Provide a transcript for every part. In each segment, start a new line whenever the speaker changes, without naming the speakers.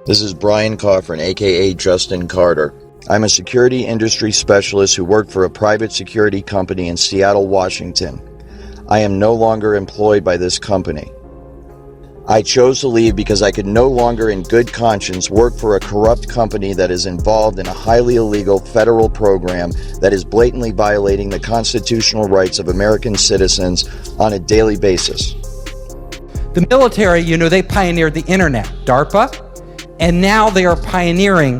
This is Bryan Kofron, aka Justin Carter. I'm a security industry specialist who worked for a private security company in Seattle, Washington. I am no longer employed by this company. I chose to leave because I could no longer in good conscience work for a corrupt company that is involved in a highly illegal federal program that is blatantly violating the constitutional rights of American citizens on a daily basis.
The military, they pioneered the internet, DARPA, and now they are pioneering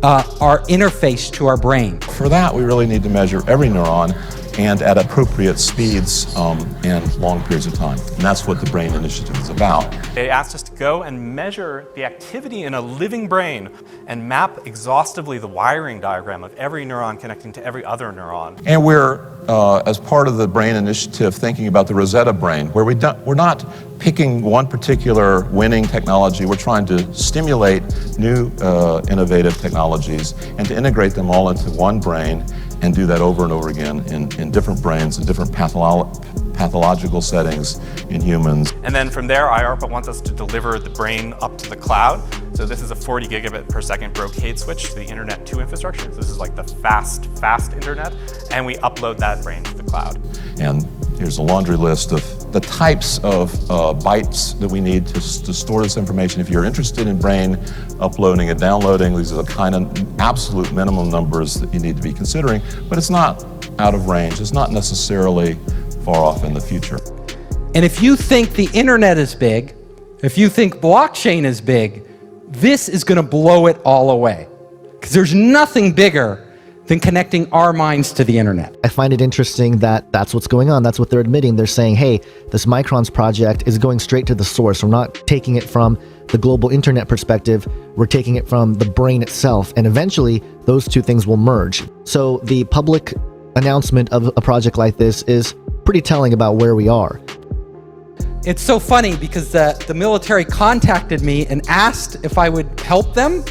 our interface to our brain.
For that, we really need to measure every neuron and at appropriate speeds and long periods of time. And that's what the Brain Initiative is about.
They asked us to go and measure the activity in a living brain and map exhaustively the wiring diagram of every neuron connecting to every other neuron.
And we're, as part of the Brain Initiative, thinking about the Rosetta Brain, where we're not picking one particular winning technology. We're trying to stimulate new innovative technologies and to integrate them all into one brain and do that over and over again in different brains, in different pathological settings in humans.
And then from there, IARPA wants us to deliver the brain up to the cloud. So this is a 40 gigabit per second brocade switch to the Internet 2 infrastructure. So this is like the fast internet. And we upload that brain to the cloud.
And here's a laundry list of the types of bytes that we need to store this information. If you're interested in brain uploading and downloading, these are the kind of absolute minimum numbers that you need to be considering, but it's not out of range. It's not necessarily far off in the future.
And if you think the internet is big, if you think blockchain is big, this is going to blow it all away. Because there's nothing bigger than connecting our minds to the internet.
I find it interesting that that's what's going on. That's what they're admitting. They're saying, hey, this Microns project is going straight to the source. We're not taking it from the global internet perspective. We're taking it from the brain itself. And eventually, those two things will merge. So the public announcement of a project like this is pretty telling about where we are.
It's so funny because the military contacted me and asked if I would help them.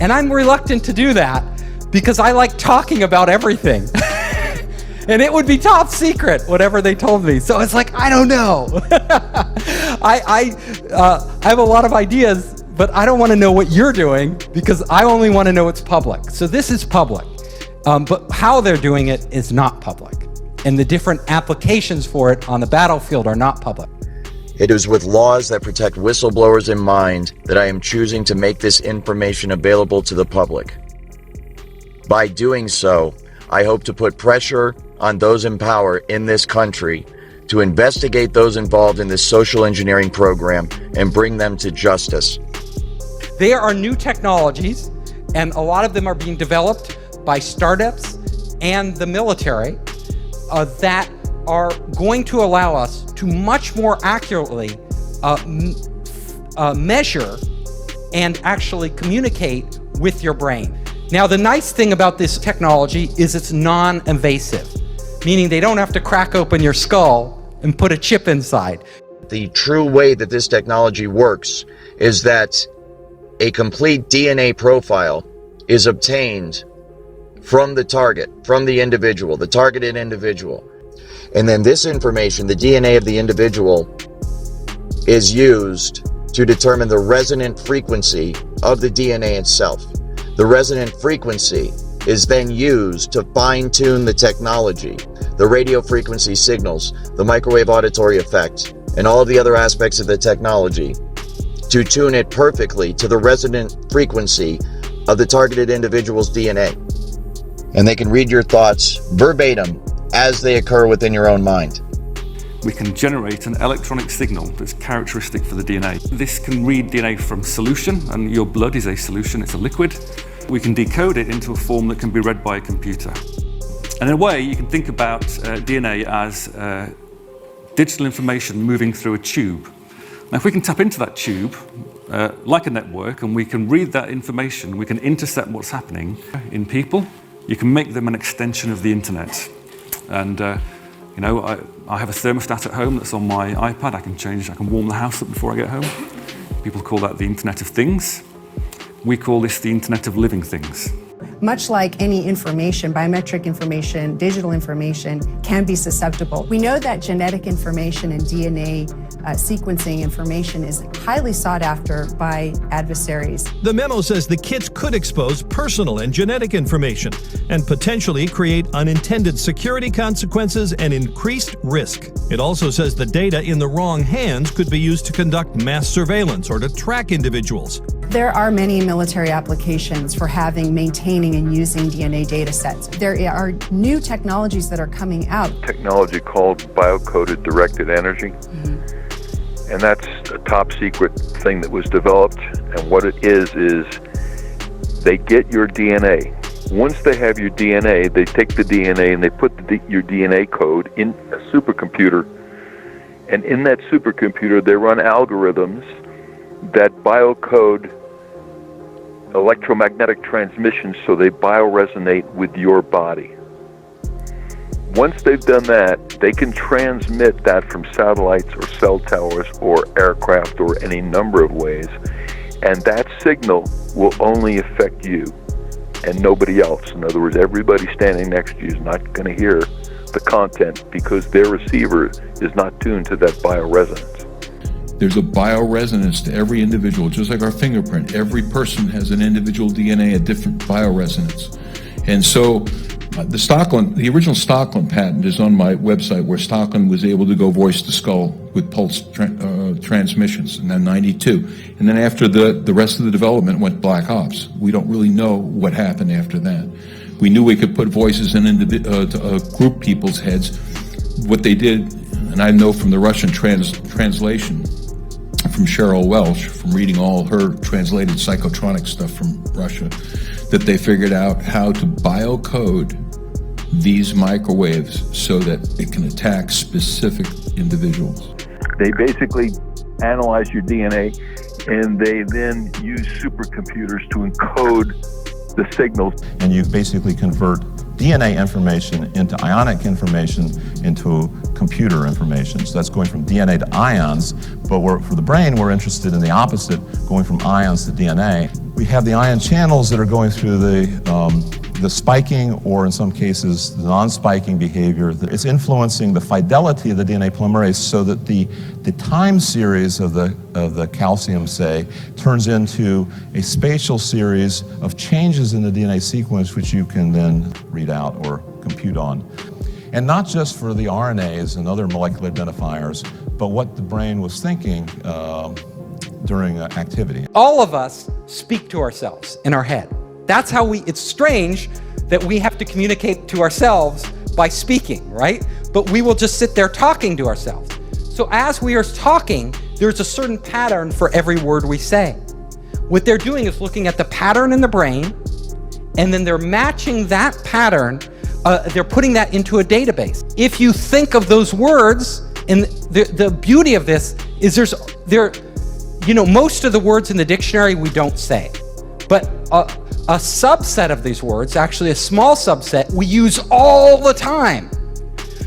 And I'm reluctant to do that because I like talking about everything. And it would be top secret, whatever they told me. So it's like, I don't know. I have a lot of ideas, but I don't want to know what you're doing because I only want to know it's public. So this is public, but how they're doing it is not public. And the different applications for it on the battlefield are not public.
It is with laws that protect whistleblowers in mind that I am choosing to make this information available to the public. By doing so, I hope to put pressure on those in power in this country to investigate those involved in this social engineering program and bring them to justice.
There are new technologies, and a lot of them are being developed by startups and the military that are going to allow us to much more accurately measure and actually communicate with your brain. Now, the nice thing about this technology is it's non-invasive, meaning they don't have to crack open your skull and put a chip inside.
The true way that this technology works is that a complete DNA profile is obtained from the target, from the individual, the targeted individual. And then this information, the DNA of the individual, is used to determine the resonant frequency of the DNA itself. The resonant frequency is then used to fine-tune the technology, the radio frequency signals, the microwave auditory effect, and all of the other aspects of the technology to tune it perfectly to the resonant frequency of the targeted individual's DNA. And they can read your thoughts verbatim as they occur within your own mind.
We can generate an electronic signal that's characteristic for the DNA. This can read DNA from solution, and your blood is a solution, it's a liquid. We can decode it into a form that can be read by a computer. And in a way, you can think about DNA as digital information moving through a tube. Now, if we can tap into that tube, like a network, and we can read that information, we can intercept what's happening in people, you can make them an extension of the internet. And I have a thermostat at home that's on my iPad. I can warm the house up before I get home. People call that the Internet of Things. We call this the Internet of Living Things.
much like any information, biometric information, digital information can be susceptible. We know that genetic information and DNA sequencing information is highly sought after by adversaries.
The memo says the kits could expose personal and genetic information and potentially create unintended security consequences and increased risk. It also says the data in the wrong hands could be used to conduct mass surveillance or to track individuals.
There are many military applications for maintaining and using DNA data sets. There are new technologies that are coming out.
Technology called biocoded directed energy. And that's a top secret thing that was developed. And what it is they get your DNA. Once they have your DNA, they take the DNA and they put your DNA code in a supercomputer. And in that supercomputer, they run algorithms that biocode electromagnetic transmissions so they bioresonate with your body. Once they've done that, they can transmit that from satellites or cell towers or aircraft or any number of ways, and that signal will only affect you and nobody else. In other words, everybody standing next to you is not going to hear the content because their receiver is not tuned to that bioresonance.
There's a bioresonance to every individual, just like our fingerprint. Every person has an individual DNA, a different bioresonance. And so the original Stockland patent is on my website, where Stockland was able to go voice to skull with pulse transmissions in 92. And then after the rest of the development went black ops. We don't really know what happened after that. We knew we could put voices in group people's heads. What they did, and I know from the Russian translation from Cheryl Welsh, from reading all her translated psychotronic stuff from Russia, that they figured out how to biocode these microwaves so that it can attack specific individuals.
They basically analyze your DNA and they then use supercomputers to encode the signals.
And you basically convert DNA information into ionic information into computer information. So that's going from DNA to ions, but for the brain, we're interested in the opposite, going from ions to DNA. We have the ion channels that are going through the spiking, or in some cases, the non-spiking behavior. It's influencing the fidelity of the DNA polymerase so that the time series of the calcium, say, turns into a spatial series of changes in the DNA sequence, which you can then read out or compute on. And not just for the RNAs and other molecular identifiers, but what the brain was thinking during activity.
All of us speak to ourselves in our head. That's how it's strange that we have to communicate to ourselves by speaking, right? But we will just sit there talking to ourselves. So as we are talking, there's a certain pattern for every word we say. What they're doing is looking at the pattern in the brain, and then they're matching that pattern, they're putting that into a database. If you think of those words, and the beauty of this is most of the words in the dictionary we don't say, but a subset of these words, actually a small subset, we use all the time.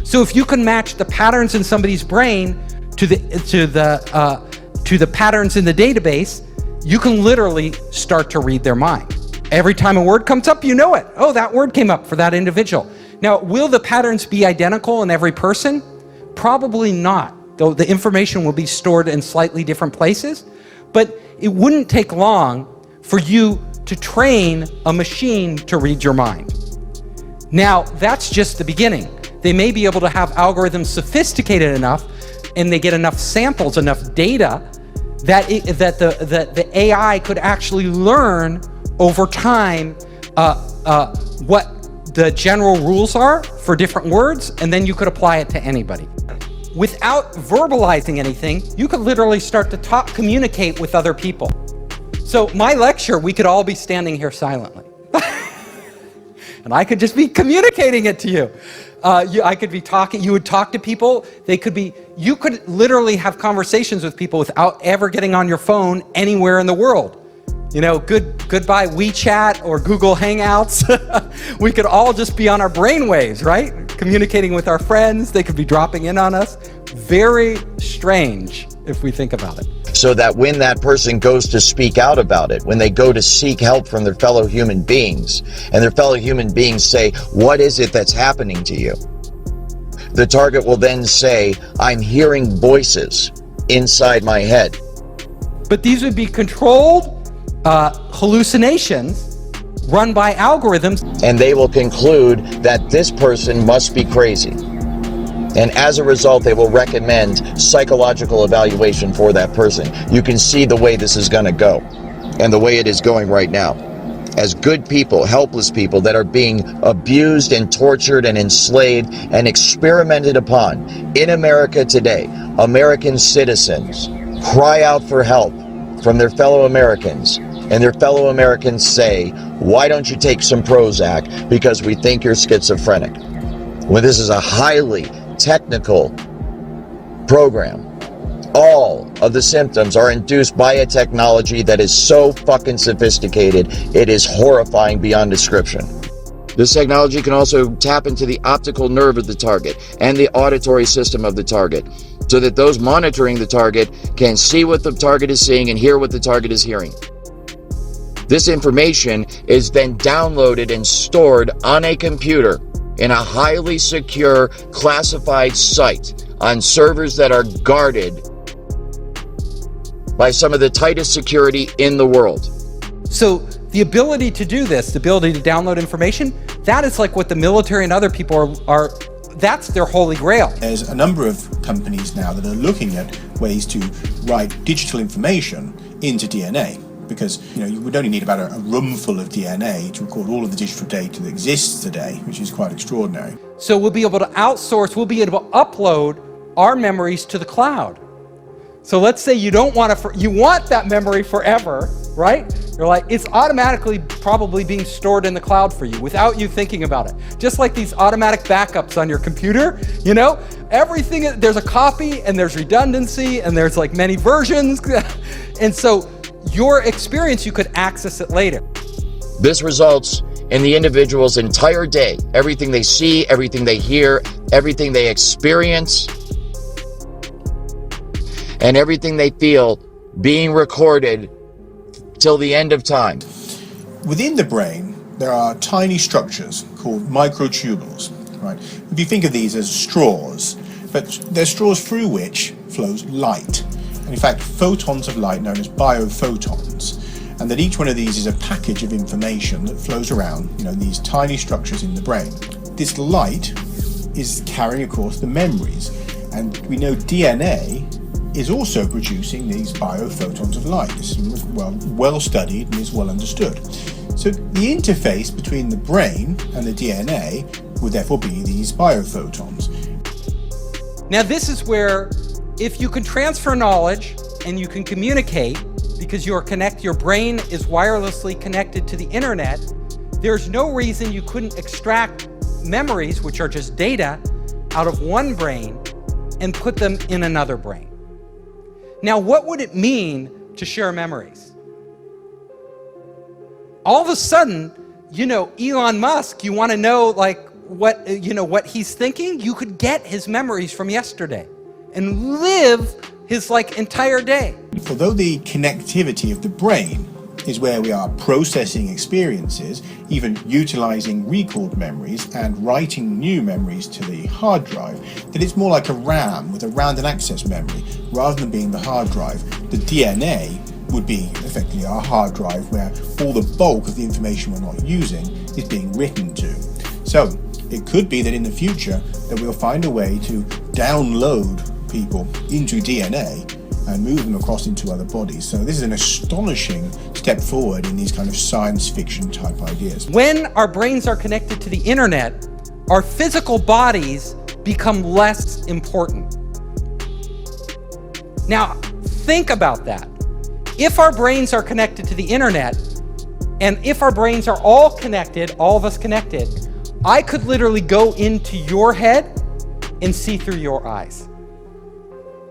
So if you can match the patterns in somebody's brain to the patterns in the database, you can literally start to read their mind. Every time a word comes up, you know it. Oh, that word came up for that individual. Now, will the patterns be identical in every person? Probably not, though the information will be stored in slightly different places. But it wouldn't take long for you to train a machine to read your mind. Now, that's just the beginning. They may be able to have algorithms sophisticated enough, and they get enough samples, enough data, that the AI could actually learn over time what the general rules are for different words, and then you could apply it to anybody. Without verbalizing anything, you could literally start to communicate with other people. So my lecture, we could all be standing here silently. And I could just be communicating it to you. I could be talking, you would talk to people, you could literally have conversations with people without ever getting on your phone anywhere in the world. Goodbye WeChat or Google Hangouts. We could all just be on our brainwaves, right? Communicating with our friends, they could be dropping in on us. Very strange if we think about it.
So that when that person goes to speak out about it, when they go to seek help from their fellow human beings, and their fellow human beings say, what is it that's happening to you? The target will then say, I'm hearing voices inside my head.
But these would be controlled hallucinations run by algorithms.
And they will conclude that this person must be crazy. And as a result, they will recommend psychological evaluation for that person. You can see the way this is going to go, and the way it is going right now. As good people, helpless people that are being abused and tortured and enslaved and experimented upon in America today, American citizens cry out for help from their fellow Americans, and their fellow Americans say, why don't you take some Prozac because we think you're schizophrenic? When this is a highly technical program. All of the symptoms are induced by a technology that is so fucking sophisticated, it is horrifying beyond description. This technology can also tap into the optical nerve of the target and the auditory system of the target, so that those monitoring the target can see what the target is seeing and hear what the target is hearing. This information is then downloaded and stored on a computer in a highly secure, classified site on servers that are guarded by some of the tightest security in the world.
So the ability to do this, the ability to download information, that is like what the military and other people are that's their holy grail.
There's a number of companies now that are looking at ways to write digital information into DNA. Because you would only need about a room full of DNA to record all of the digital data that exists today, which is quite extraordinary.
So we'll be able to outsource, we'll be able to upload our memories to the cloud. So let's say you don't want to, you want that memory forever, right? You're like, it's automatically probably being stored in the cloud for you without you thinking about it. Just like these automatic backups on your computer, everything, there's a copy and there's redundancy and there's like many versions. And so your experience, you could access it later.
This results in the individual's entire day, everything they see, everything they hear, everything they experience, and everything they feel being recorded till the end of time.
Within the brain, there are tiny structures called microtubules, right? If you think of these as straws, but they're straws through which flows light. And in fact, photons of light known as biophotons. And that each one of these is a package of information that flows around, these tiny structures in the brain. This light is carrying, of course, the memories. And we know DNA is also producing these biophotons of light. This is well studied and is well understood. So the interface between the brain and the DNA would therefore be these biophotons.
Now this is where, if you can transfer knowledge and you can communicate, because your brain is wirelessly connected to the internet, there's no reason you couldn't extract memories, which are just data, out of one brain and put them in another brain. Now, what would it mean to share memories? All of a sudden, Elon Musk, you want to know what he's thinking? You could get his memories from yesterday and live his entire day.
Although the connectivity of the brain is where we are processing experiences, even utilizing recalled memories and writing new memories to the hard drive, that it's more like a RAM with a random access memory rather than being the hard drive. The DNA would be effectively our hard drive where all the bulk of the information we're not using is being written to. So it could be that in the future that we'll find a way to download people into DNA and move them across into other bodies. So this is an astonishing step forward in these kind of science fiction type ideas.
When our brains are connected to the internet, our physical bodies become less important. Now, think about that. If our brains are connected to the internet, and if our brains are all connected, all of us connected, I could literally go into your head and see through your eyes.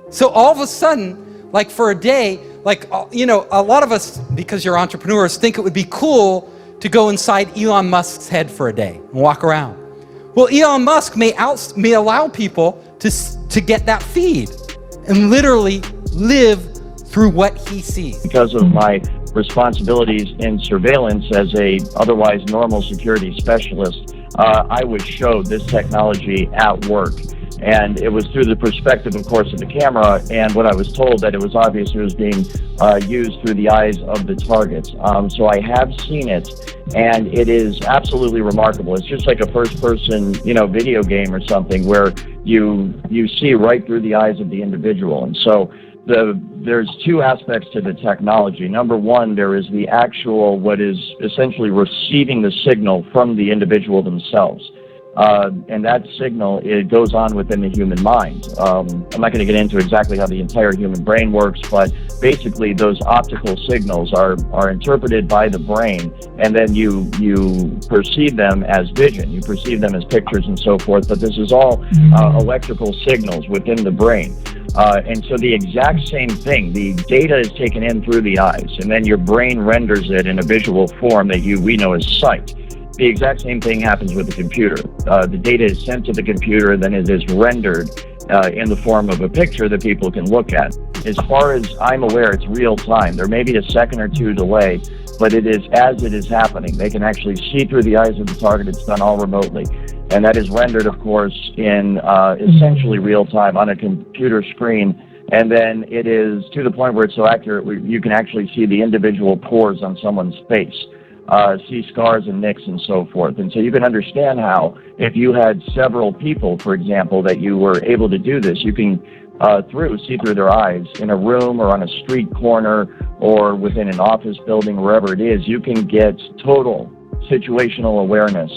So all of a sudden, for a day, a lot of us, because you're entrepreneurs, think it would be cool to go inside Elon Musk's head for a day and walk around. Well, Elon Musk may allow people to get that feed and literally live through what he sees.
Because of my responsibilities in surveillance as a otherwise normal security specialist, I was showed this technology at work. And it was through the perspective, of course, of the camera, and what I was told that it was obvious it was being used through the eyes of the targets. So I have seen it, and it is absolutely remarkable. It's just like a first-person, video game or something where you see right through the eyes of the individual. And so there's two aspects to the technology. Number one, there is the actual, what is essentially receiving the signal from the individual themselves. And that signal, it goes on within the human mind. I'm not going to get into exactly how the entire human brain works, but basically those optical signals are interpreted by the brain, and then you perceive them as vision. You perceive them as pictures and so forth, but this is all electrical signals within the brain. And so the exact same thing, the data is taken in through the eyes, and then your brain renders it in a visual form that we know as sight. The exact same thing happens with the computer. The data is sent to the computer, then it is rendered in the form of a picture that people can look at. As far as I'm aware, it's real time. There may be a second or two delay, but it is as it is happening. They can actually see through the eyes of the target. It's done all remotely. And that is rendered, of course, in essentially real time on a computer screen. And then it is to the point where it's so accurate, you can actually see the individual pores on someone's face. See scars and nicks and so forth. And so you can understand how if you had several people, for example, that you were able to do this, you can see through their eyes in a room or on a street corner or within an office building, wherever it is. You can get total situational awareness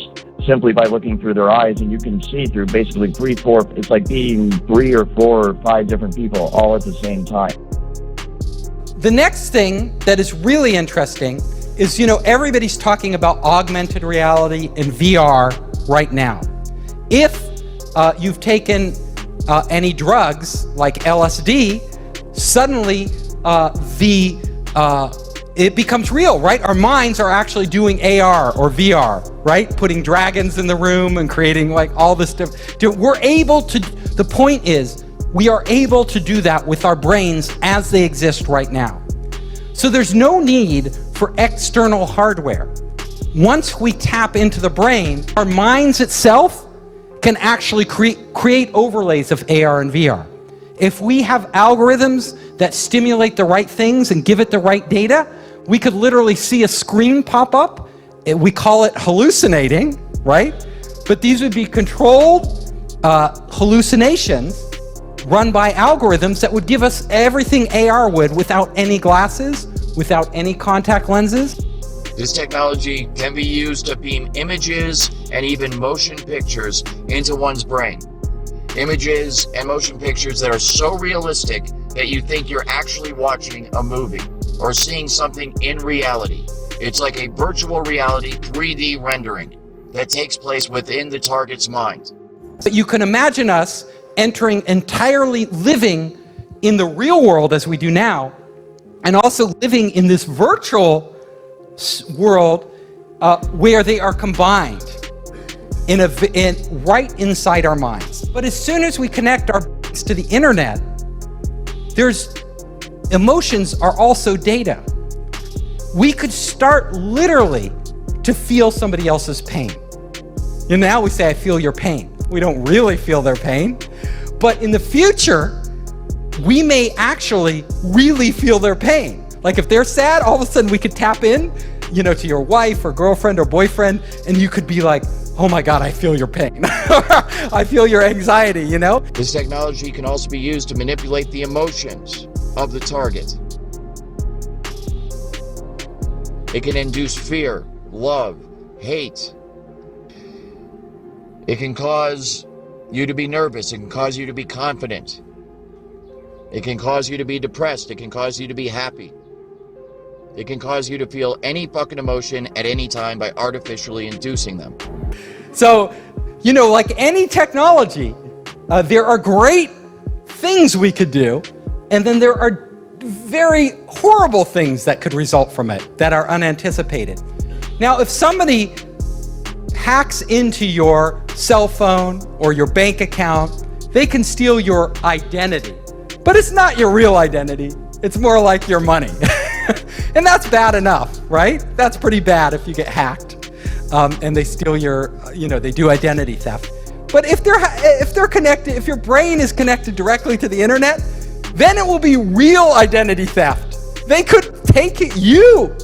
simply by looking through their eyes, and you can see through basically it's like being 3 or 4 or 5 different people all at the same time.
The next thing that is really interesting is, everybody's talking about augmented reality and VR right now. If you've taken any drugs like LSD, suddenly it becomes real, right? Our minds are actually doing AR or VR, right? Putting dragons in the room and creating like all this stuff. We're able to, the point is, we are able to do that with our brains as they exist right now. So there's no need for external hardware. Once we tap into the brain, our minds itself can actually create overlays of AR and VR. If we have algorithms that stimulate the right things and give it the right data, we could literally see a screen pop up. We call it hallucinating, right? But these would be controlled hallucinations run by algorithms that would give us everything AR would without any glasses, without any contact lenses.
This technology can be used to beam images and even motion pictures into one's brain. Images and motion pictures that are so realistic that you think you're actually watching a movie or seeing something in reality. It's like a virtual reality 3D rendering that takes place within the target's mind.
But you can imagine us entering entirely living in the real world as we do now, and also living in this virtual world where they are combined right inside our minds. But as soon as we connect our brains to the internet, emotions are also data. We could start literally to feel somebody else's pain. And now we say, I feel your pain. We don't really feel their pain. But in the future, we may actually really feel their pain. Like if they're sad, all of a sudden we could tap in, to your wife or girlfriend or boyfriend, and you could be like, oh my God, I feel your pain. I feel your anxiety,
This technology can also be used to manipulate the emotions of the target. It can induce fear, love, hate. It can cause you to be nervous. It can cause you to be confident. It can cause you to be depressed. It can cause you to be happy. It can cause you to feel any fucking emotion at any time by artificially inducing them.
So, like any technology, there are great things we could do, and then there are very horrible things that could result from it that are unanticipated. Now, if somebody hacks into your cell phone or your bank account, they can steal your identity. But it's not your real identity. It's more like your money. And that's bad enough, right? That's pretty bad if you get hacked and they steal your, they do identity theft. But if they're connected, if your brain is connected directly to the internet, then it will be real identity theft. They could take you.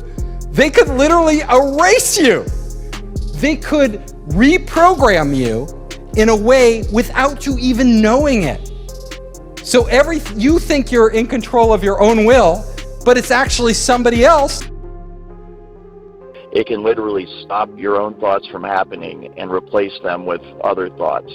They could literally erase you. They could reprogram you in a way without you even knowing it. So you think you're in control of your own will, but it's actually somebody else.
It can literally stop your own thoughts from happening and replace them with other thoughts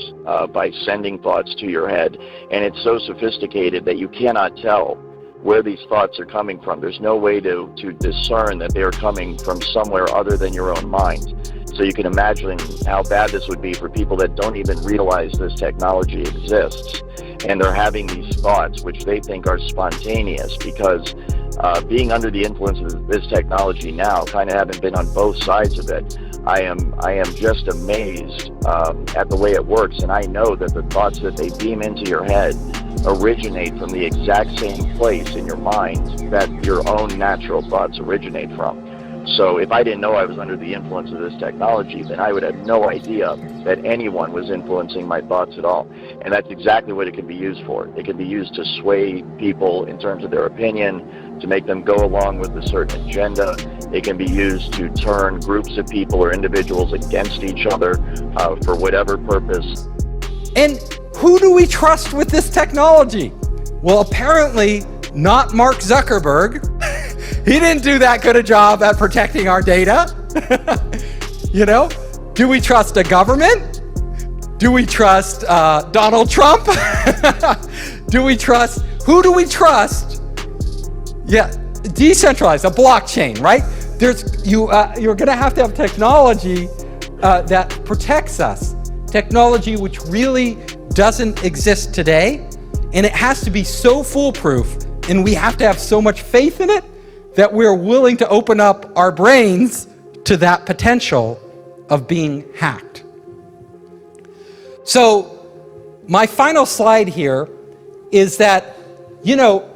by sending thoughts to your head. And it's so sophisticated that you cannot tell where these thoughts are coming from. There's no way to discern that they're coming from somewhere other than your own mind. So you can imagine how bad this would be for people that don't even realize this technology exists. And they're having these thoughts, which they think are spontaneous, because being under the influence of this technology now, kind of having been on both sides of it, I am just amazed at the way it works. And I know that the thoughts that they beam into your head originate from the exact same place in your mind that your own natural thoughts originate from. So if I didn't know I was under the influence of this technology, then I would have no idea that anyone was influencing my thoughts at all. And that's exactly what it can be used for. It can be used to sway people in terms of their opinion, to make them go along with a certain agenda. It can be used to turn groups of people or individuals against each other for whatever purpose.
And who do we trust with this technology? Well, apparently not Mark Zuckerberg. He didn't do that good a job at protecting our data. Do we trust a government? Do we trust Donald Trump? Who do we trust? Yeah, decentralized, a blockchain, right? You're gonna have to have technology that protects us. Technology which really doesn't exist today, and it has to be so foolproof, and we have to have so much faith in it that we're willing to open up our brains to that potential of being hacked. So my final slide here is that,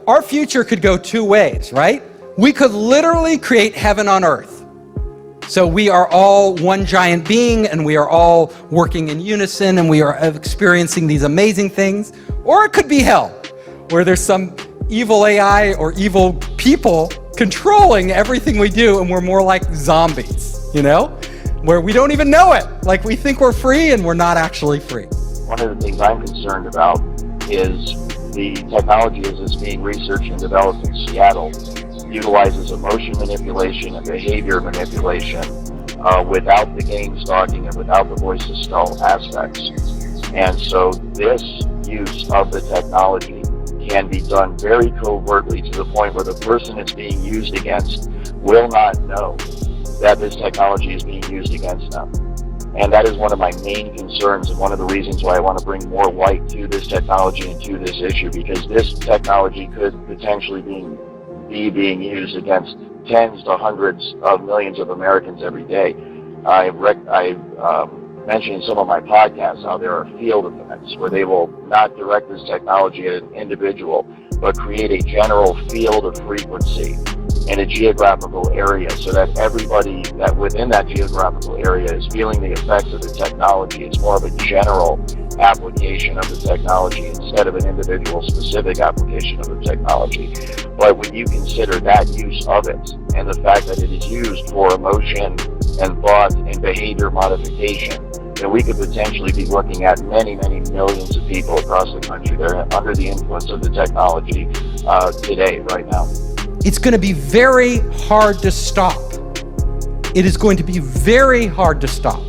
our future could go two ways, right? We could literally create heaven on earth. So we are all one giant being, and we are all working in unison, and we are experiencing these amazing things. Or it could be hell, where there's some evil AI or evil people controlling everything we do, and we're more like zombies, where we don't even know it. Like, we think we're free and we're not actually free.
One of the things I'm concerned about is the technology as it's being researched and developed in Seattle utilizes emotion manipulation and behavior manipulation without the game stalking and without the voice of skull aspects. And so this use of the technology can be done very covertly to the point where the person it's being used against will not know that this technology is being used against them. And that is one of my main concerns, and one of the reasons why I want to bring more light to this technology and to this issue, because this technology could potentially be being used against tens to hundreds of millions of Americans every day. I've mentioned in some of my podcasts how there are field events where they will not direct this technology at an individual, but create a general field of frequency in a geographical area so that everybody that within that geographical area is feeling the effects of the technology. It's more of a general application of the technology instead of an individual specific application of the technology. But when you consider that use of it and the fact that it is used for emotion and thought and behavior modification, then we could potentially be looking at many, many millions of people across the country that are under the influence of the technology today, right now.
It's going to be very hard to stop. It is going to be very hard to stop.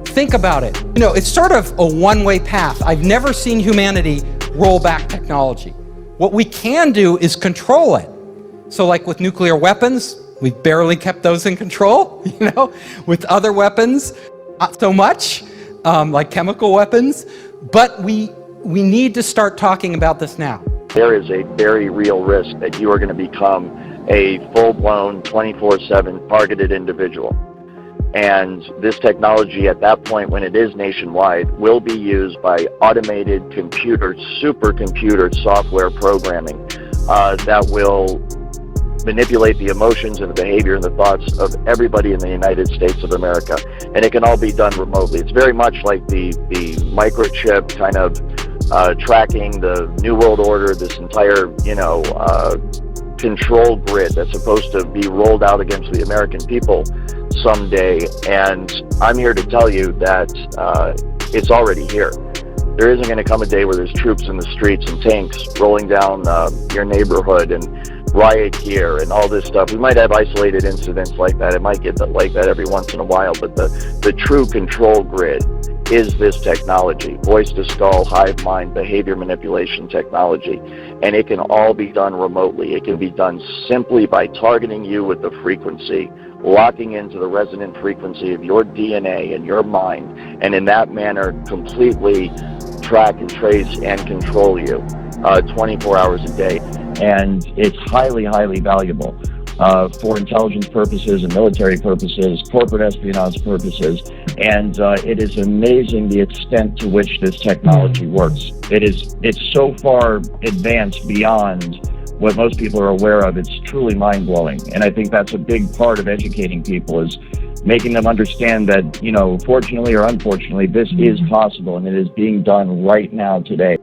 Think about it. It's sort of a one-way path. I've never seen humanity roll back technology. What we can do is control it. So like with nuclear weapons, we've barely kept those in control, With other weapons, not so much, like chemical weapons. But we need to start talking about this now.
There is a very real risk that you are going to become a full-blown 24/7 targeted individual. And this technology at that point, when it is nationwide, will be used by automated supercomputer software programming that will manipulate the emotions and the behavior and the thoughts of everybody in the United States of America. And it can all be done remotely. It's very much like the microchip kind of tracking the New World Order, this entire, control grid that's supposed to be rolled out against the American people someday. And I'm here to tell you that it's already here. There isn't going to come a day where there's troops in the streets and tanks rolling down your neighborhood and riot gear and all this stuff. We might have isolated incidents like that. It might get like that every once in a while, but the true control grid is this technology, voice to skull, hive mind, behavior manipulation technology, and it can all be done remotely. It can be done simply by targeting you with the frequency, locking into the resonant frequency of your DNA and your mind, and in that manner completely track and trace and control you 24 hours a day. And it's highly, highly valuable for intelligence purposes and military purposes, corporate espionage purposes, and it is amazing the extent to which this technology works. It's so far advanced beyond what most people are aware of. It's truly mind-blowing, and I think that's a big part of educating people, is making them understand that, fortunately or unfortunately, this is possible, and it is being done right now today.